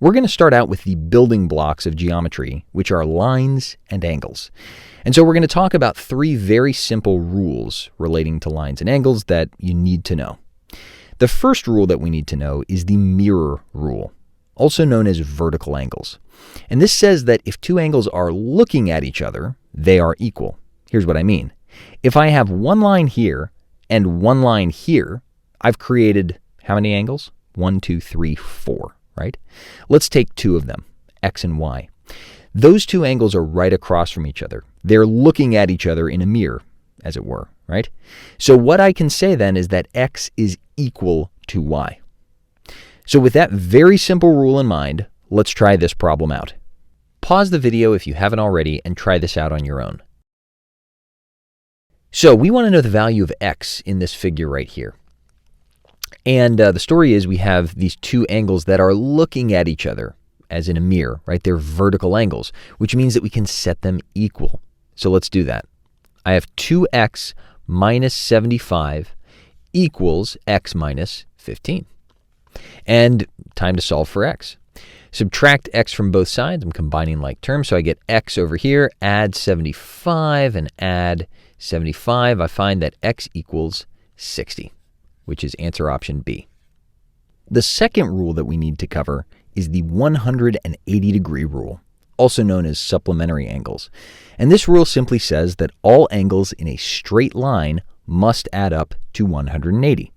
We're going to start out with the building blocks of geometry, which are lines and angles. And so we're going to talk about three very simple rules relating to lines and angles that you need to know. The first rule that we need to know is the mirror rule, also known as vertical angles. And this says that if two angles are looking at each other, they are equal. Here's what I mean. If I have one line here and one line here, I've created how many angles? 1, 2, 3, 4, right? Let's take two of them, x and y. Those two angles are right across from each other. They're looking at each other in a mirror, as it were, right? So what I can say then is that x is equal to y. So with that very simple rule in mind, let's try this problem out. Pause the video if you haven't already and try this out on your own. So we want to know the value of x in this figure right here. And the story is we have these two angles that are looking at each other as in a mirror, right? They're vertical angles, which means that we can set them equal. So let's do that. I have 2x minus 75 equals x minus 15. And time to solve for x. Subtract x from both sides. I'm combining like terms, so I get x over here, add 75 and add 75. I find that x equals 60, which is answer option B. The second rule that we need to cover is the 180-degree rule, also known as supplementary angles. And this rule simply says that all angles in a straight line must add up to 180.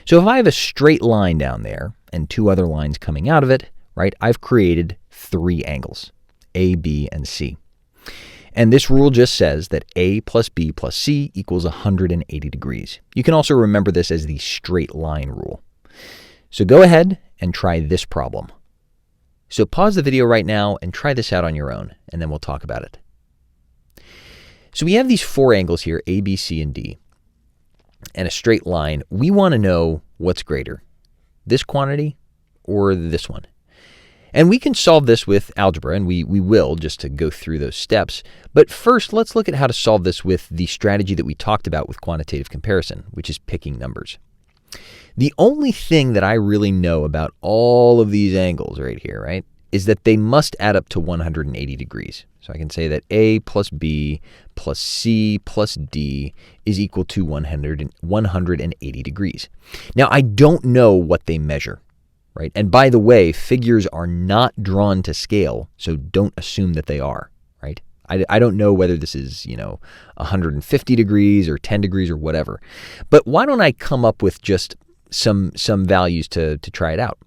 So if I have a straight line down there and two other lines coming out of it, right, I've created three angles, A, B, and C. And this rule just says that A plus B plus C equals 180 degrees. You can also remember this as the straight line rule. So go ahead and try this problem. So pause the video right now and try this out on your own, and then we'll talk about it. So we have these four angles here, A, B, C, and D, and a straight line. We want to know what's greater, this quantity or this one. And we can solve this with algebra, and we will, just to go through those steps. But first, let's look at how to solve this with the strategy that we talked about with quantitative comparison, which is picking numbers. The only thing that I really know about all of these angles right here, right, is that they must add up to 180 degrees. So I can say that A plus B plus C plus D is equal to 180 degrees. Now, I don't know what they measure, right? And by the way, figures are not drawn to scale, so don't assume that they are, right? I don't know whether this is, 150 degrees or 10 degrees or whatever. But why don't I come up with just some values to try it out?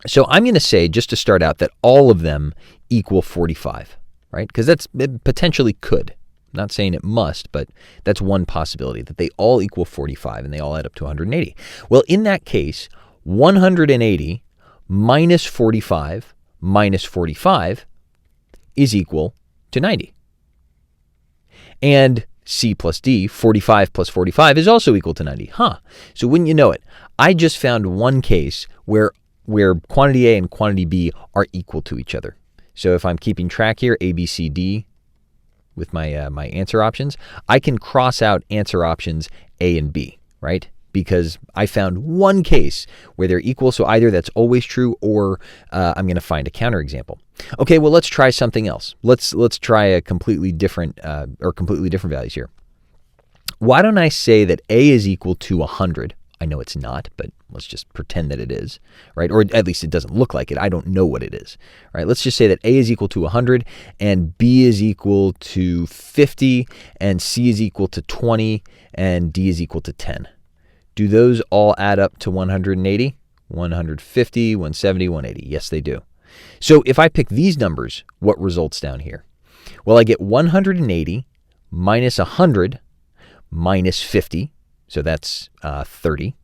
So I'm going to say, just to start out, that all of them equal 45, right? Because it potentially could. I'm not saying it must, but that's one possibility, that they all equal 45 and they all add up to 180. Well, in that case, 180 minus 45 minus 45 is equal to 90. And C plus D, 45 plus 45, is also equal to 90. So wouldn't you know it, I just found one case where quantity A and quantity B are equal to each other. So if I'm keeping track here, A, B, C, D, with my my answer options, I can cross out answer options A and B, right? Because I found one case where they're equal, so either that's always true or I'm going to find a counterexample. Okay, well, let's try something else. Let's try a completely different values here. Why don't I say that A is equal to 100? I know it's not, but let's just pretend that it is, right? Or at least it doesn't look like it. I don't know what it is, right? Let's just say that A is equal to 100 and B is equal to 50 and C is equal to 20 and D is equal to 10. Do those all add up to 180? 150, 170, 180. Yes, they do. So if I pick these numbers, what results down here? Well, I get 180 minus 100 minus 50. So that's 30.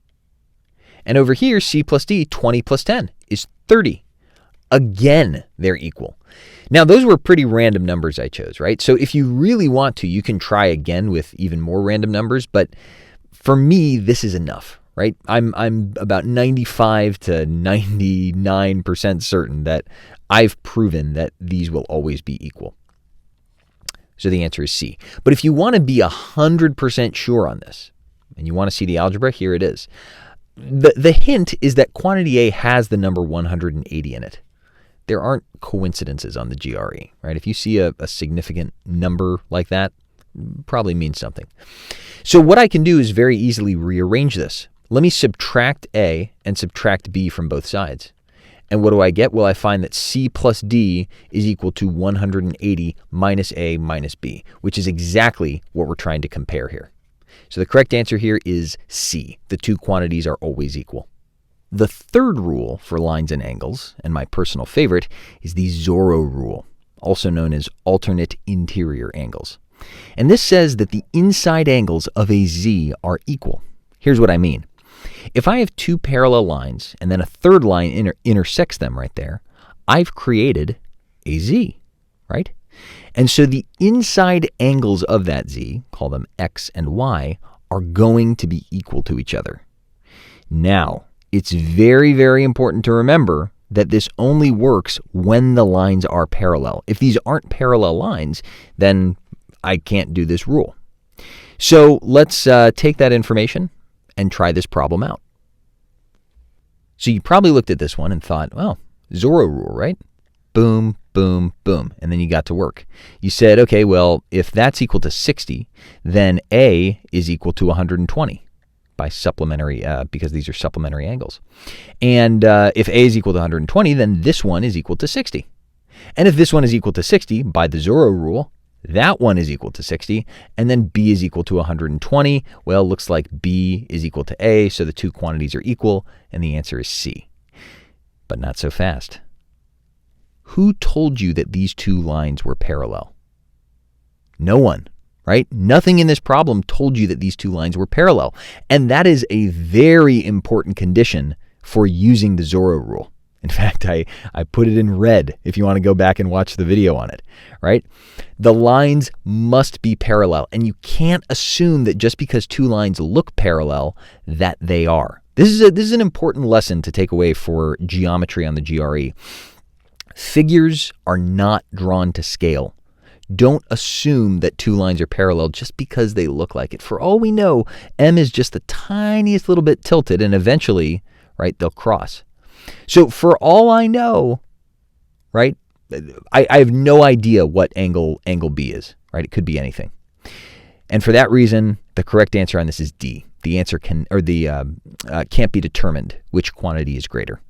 And over here, C plus D, 20 plus 10 is 30. Again, they're equal. Now, those were pretty random numbers I chose, right? So if you really want to, you can try again with even more random numbers. But for me, this is enough, right? I'm about 95 to 99% certain that I've proven that these will always be equal. So the answer is C. But if you want to be 100% sure on this, and you want to see the algebra, here it is. The hint is that quantity A has the number 180 in it. There aren't coincidences on the GRE, right? If you see a significant number like that, probably means something. So what I can do is very easily rearrange this. Let me subtract A and subtract B from both sides. And what do I get? Well, I find that C plus D is equal to 180 minus A minus B, which is exactly what we're trying to compare here. So the correct answer here is C. The two quantities are always equal. The third rule for lines and angles, and my personal favorite, is the Zorro rule, also known as alternate interior angles. And this says that the inside angles of a Z are equal. Here's what I mean. If I have two parallel lines and then a third line intersects them right there, I've created a Z, right? And so the inside angles of that Z, call them X and Y, are going to be equal to each other. Now, it's very, very important to remember that this only works when the lines are parallel. If these aren't parallel lines, then I can't do this rule. So let's take that information and try this problem out. So you probably looked at this one and thought, well, Zorro rule, right? Boom, boom, boom. And then you got to work. You said, okay, well, if that's equal to 60, then A is equal to 120 by supplementary, because these are supplementary angles. And if A is equal to 120, then this one is equal to 60. And if this one is equal to 60 by the Zorro rule, that one is equal to 60, and then B is equal to 120. Well, looks like B is equal to A, so the two quantities are equal, and the answer is C. But not so fast. Who told you that these two lines were parallel? No one, right? Nothing in this problem told you that these two lines were parallel. And that is a very important condition for using the Zorro rule. In fact, I put it in red if you want to go back and watch the video on it, right? The lines must be parallel, and you can't assume that just because two lines look parallel that they are. This is an important lesson to take away for geometry on the GRE. Figures are not drawn to scale. Don't assume that two lines are parallel just because they look like it. For all we know, M is just the tiniest little bit tilted, and eventually, right, they'll cross. So for all I know, right, I have no idea what angle B is, right? It could be anything. And for that reason, the correct answer on this is D. The answer can't be determined which quantity is greater.